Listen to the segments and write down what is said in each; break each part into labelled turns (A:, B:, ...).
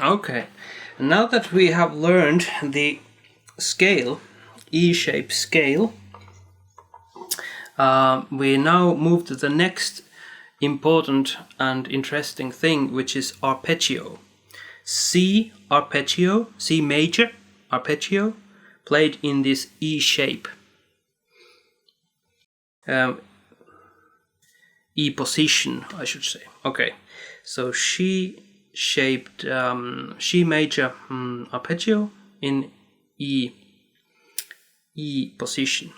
A: Okay, now that we have learned the scale, E-shape scale, we now move to the next important and interesting thing, which is arpeggio. C arpeggio, C major arpeggio, played in this E shape. E position, I should say. Okay, so C-shaped C major arpeggio in E position.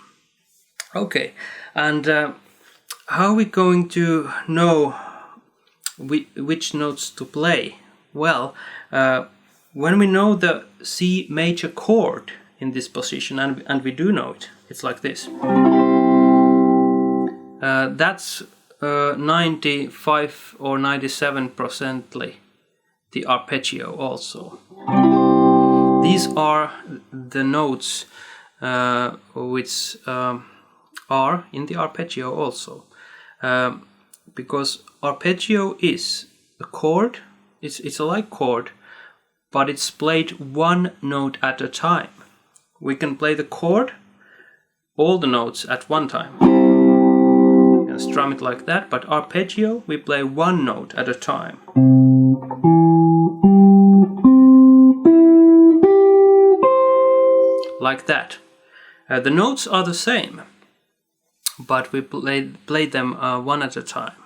A: Okay, and how are we going to know which notes to play? Well, when we know the C major chord in this position, and we do know it, it's like this. That's 95 or 97% the arpeggio also. These are the notes which are in the arpeggio also. Because arpeggio is a chord, it's a like chord, but it's played one note at a time. We can play the chord, all the notes at one time. And strum it like that, but arpeggio, we play one note at a time. Like that. The notes are the same, but we play them one at a time.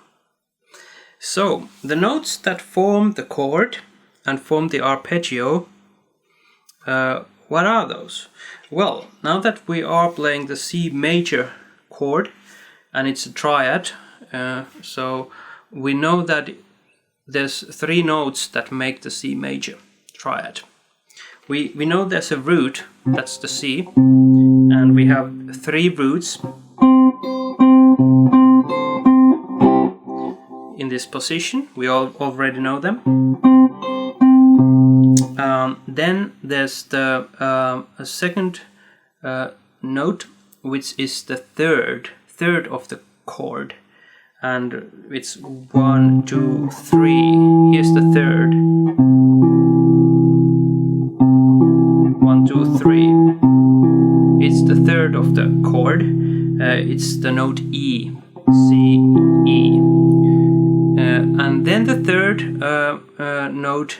A: So, the notes that form the chord and form the arpeggio, what are those? Well, now that we are playing the C major chord, and it's a triad, so we know that there's 3 notes that make the C major triad. We know there's a root, that's the C, and we have 3 roots in this position. We all already know them. Then there's the a second note, which is the third of the chord, and it's 1, 2, 3. Here's the third. 1, 2, 3. It's the third of the chord. It's the note E, C, E. And then the third note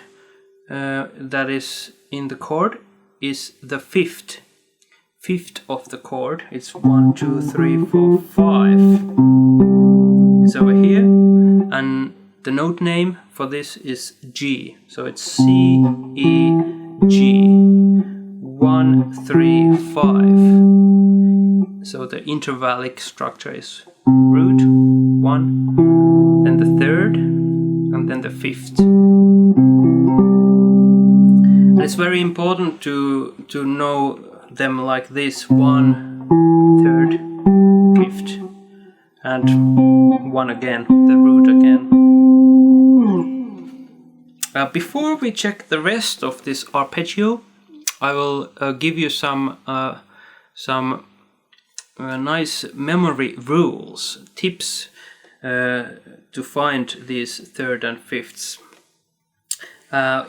A: that is in the chord is the fifth of the chord. It's 1, 2, 3, 4, 5. It's over here, and the note name for this is G. So it's C, E, G. 1, 3, 5. So the intervallic structure is root 1, then the third, and then the fifth. And it's very important to know them like this: 1, 3rd, 5th, and 1 again, the root again. Before we check the rest of this arpeggio, I will give you some nice memory rules, tips to find these 3rd and 5ths.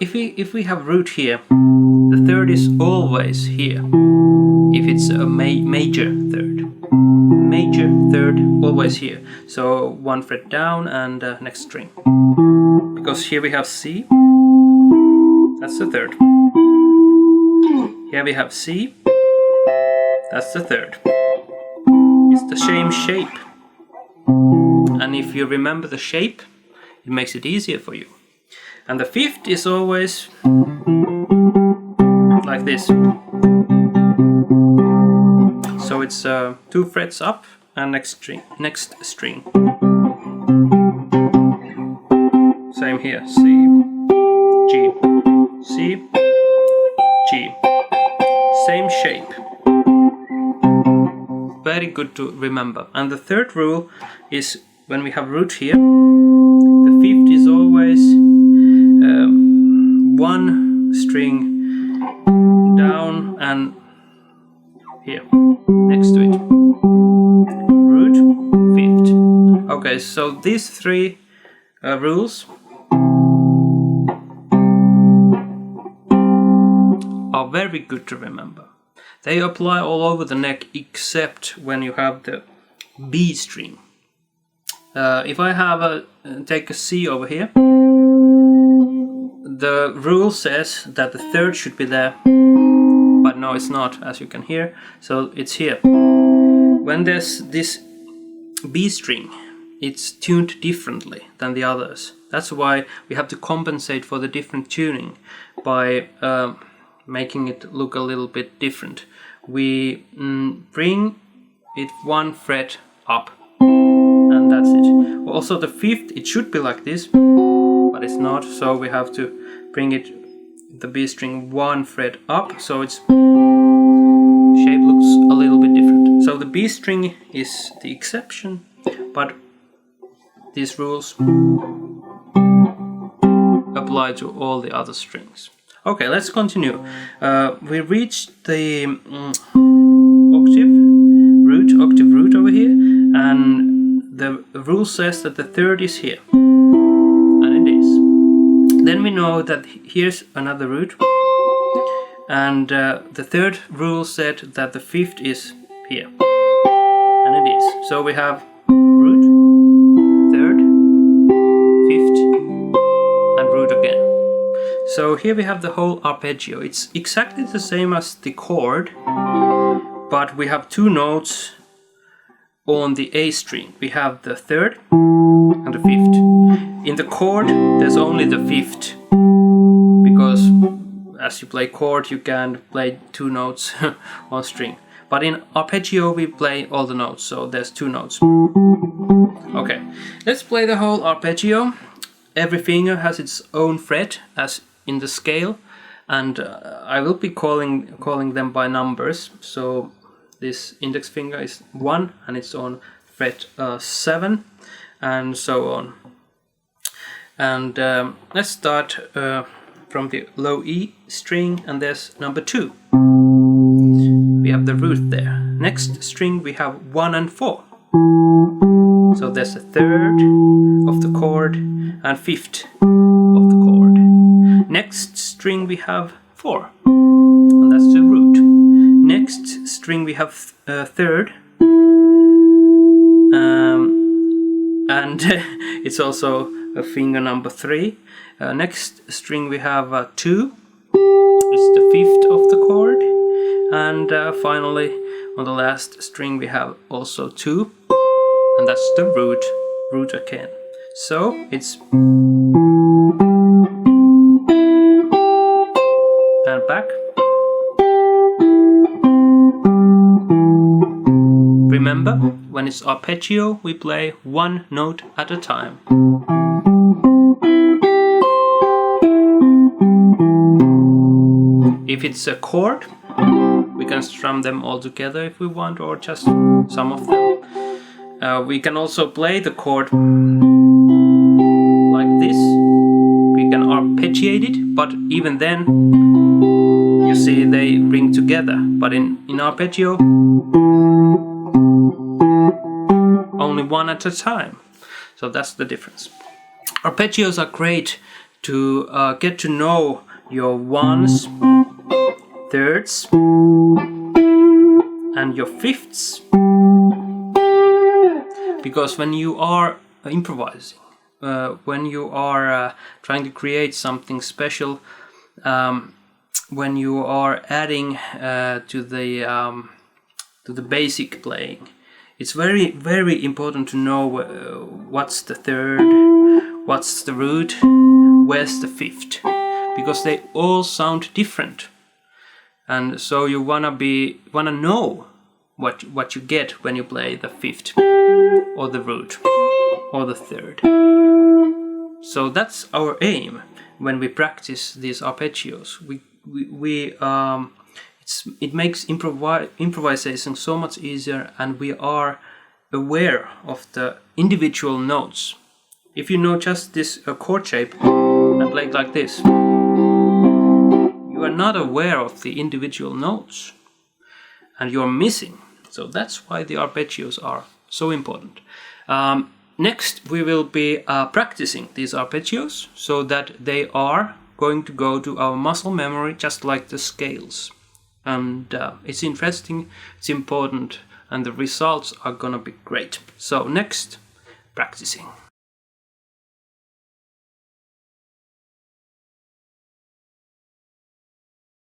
A: If we have root here, the 3rd is always here. If it's a major 3rd, major 3rd, always here. So 1 fret down and next string. Because here we have C, that's the 3rd. Here we have C, that's the 3rd. It's the same shape. And if you remember the shape, it makes it easier for you. And the 5th is always like this. So it's 2 frets up and next string. Same here, C, G, C, G. Same shape. Very good to remember. And the 3rd rule is when we have root here, the 5th is always 1 string down and here, next to it. Root, 5th. Okay, so these 3 rules are very good to remember. They apply all over the neck except when you have the B string. If I have take a C over here, the rule says that the third should be there, but no, it's not, as you can hear, so it's here. When there's this B string, it's tuned differently than the others. That's why we have to compensate for the different tuning by making it look a little bit different. We bring it one fret up, and that's it. Also the fifth, it should be like this, but it's not, so we have to bring it, the B string, one fret up, so its shape looks a little bit different. So the B string is the exception, but these rules apply to all the other strings. Okay, let's continue. We reached the octave root over here, and the rule says that the third is here, and it is. Then we know that here's another root, and the third rule said that the fifth is here, and it is. So we have root, third, fifth, and root again. So here we have the whole arpeggio. It's exactly the same as the chord, but we have two notes on the A string. We have the third and the fifth. In the chord, there's only the fifth, because as you play chord, you can play two notes on string. But in arpeggio, we play all the notes, so there's two notes. Okay, let's play the whole arpeggio. Every finger has its own fret, as in the scale, and I will be calling them by numbers. So this index finger is 1 and it's on fret 7, and so on. And let's start from the low E string, and there's number 2. We have the root there. Next string we have 1 and 4. So there's a third of the chord and fifth of the chord. Next string we have 4, and that's the root. Next string we have third, and it's also a finger number 3. Next string we have 2, it's the fifth of the chord, and finally on the last string we have also 2, and that's the root again. So it's and back. Remember, when it's arpeggio, we play one note at a time. If it's a chord, we can strum them all together if we want, or just some of them. We can also play the chord like this. We can arpeggiate it, but even then, you see they ring together. But in arpeggio, only one at a time. So that's the difference. Arpeggios are great to get to know your ones, thirds, and your fifths. Because when you are improvising, when you are trying to create something special, when you are adding to the basic playing, it's very, very important to know what's the third, what's the root, where's the fifth, because they all sound different, and so you wanna know what you get when you play the fifth, or the root, or the third. So that's our aim when we practice these arpeggios. It makes improvisation so much easier, and we are aware of the individual notes. If you know just this chord shape and play it like this, you are not aware of the individual notes, and you are missing. So that's why the arpeggios are so important. Next, we will be practicing these arpeggios so that they are going to go to our muscle memory just like the scales. And it's interesting, it's important, and the results are gonna be great. So next, practicing.